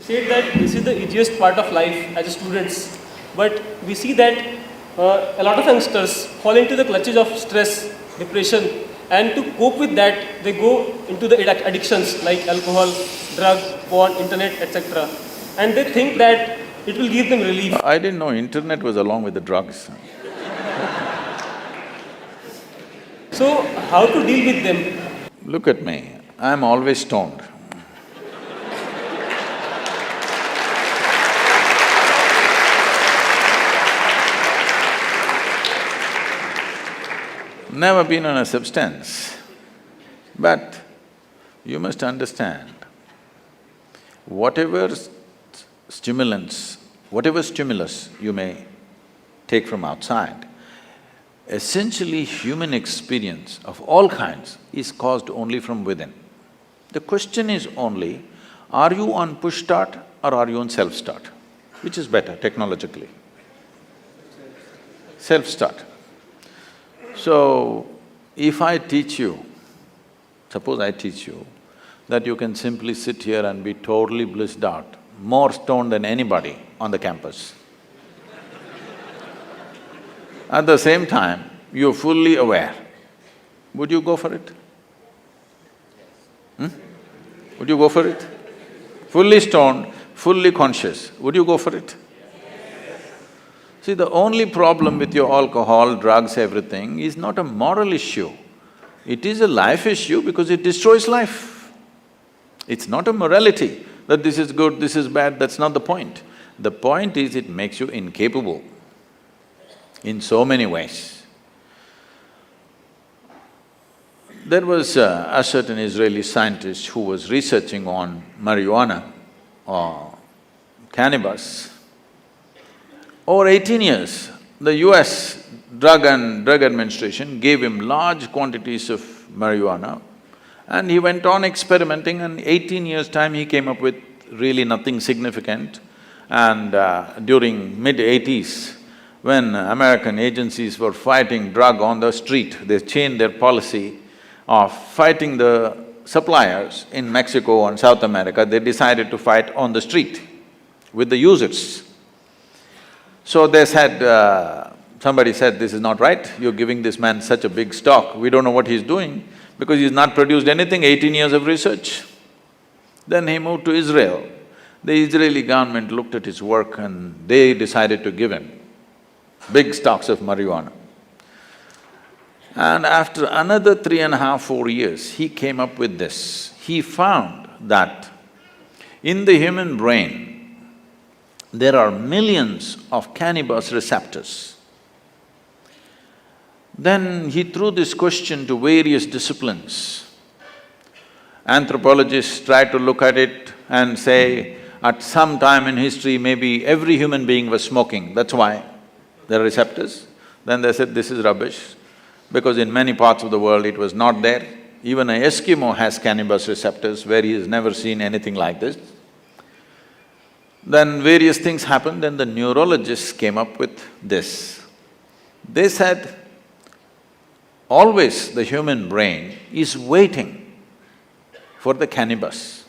said that this is the easiest part of life as a students, but we see that a lot of youngsters fall into the clutches of stress, depression, and to cope with that, they go into the addictions like alcohol, drug, porn, internet, etc. And they think that it will give them relief. I didn't know internet was along with the drugs. So, how to deal with them? Look at me, I'm always stoned. Never been on a substance, but you must understand, whatever stimulants, whatever stimulus you may take from outside, essentially human experience of all kinds is caused only from within. The question is only, are you on push start or are you on self-start? Which is better technologically? Self-start. So, if I teach you, suppose I teach you that you can simply sit here and be totally blissed out, more stoned than anybody on the campus. At the same time, you're fully aware, would you go for it? Would you go for it? Fully stoned, fully conscious, would you go for it? See, the only problem with your alcohol, drugs, everything is not a moral issue. It is a life issue because it destroys life. It's not a morality that this is good, this is bad, that's not the point. The point is it makes you incapable in so many ways. There was a certain Israeli scientist who was researching on marijuana or cannabis. Over 18 years, the US Drug Administration gave him large quantities of marijuana and he went on experimenting, and 18 years' time he came up with really nothing significant. And during mid-80s, when American agencies were fighting drug on the street, they changed their policy of fighting the suppliers in Mexico and South America. They decided to fight on the street with the users. So they said, somebody said, this is not right, you're giving this man such a big stock, we don't know what he's doing because he's not produced anything, 18 years of research. Then he moved to Israel. The Israeli government looked at his work and they decided to give him big stocks of marijuana. And after another 3.5, 4 years, he came up with this. He found that in the human brain, there are millions of cannabis receptors. Then he threw this question to various disciplines. Anthropologists tried to look at it and say, at some time in history, maybe every human being was smoking, that's why there are receptors. Then they said, this is rubbish, because in many parts of the world it was not there. Even an Eskimo has cannabis receptors where he has never seen anything like this. Then various things happened, then the neurologists came up with this. They said, always the human brain is waiting for the cannabis,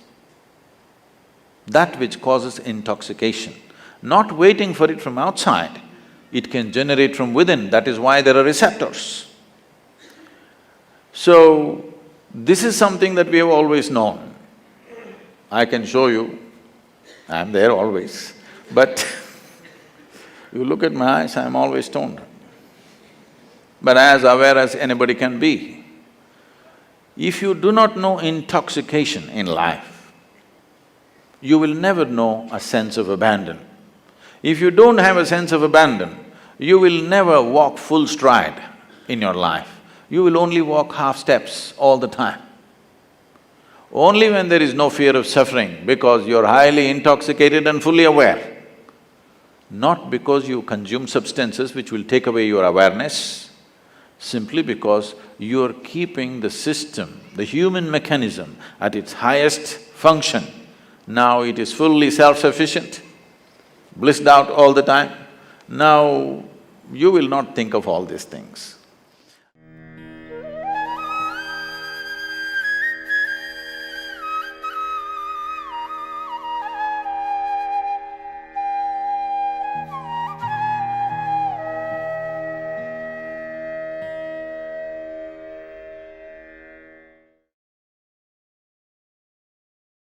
that which causes intoxication, not waiting for it from outside. It can generate from within, that is why there are receptors. So, this is something that we have always known. I can show you, I'm there always, but you look at my eyes, I'm always stoned. But as aware as anybody can be. If you do not know intoxication in life, you will never know a sense of abandon. If you don't have a sense of abandon, you will never walk full stride in your life. You will only walk half steps all the time. Only when there is no fear of suffering, because you're highly intoxicated and fully aware. Not because you consume substances which will take away your awareness, simply because you're keeping the system, the human mechanism at its highest function. Now it is fully self-sufficient, blissed out all the time. Now you will not think of all these things.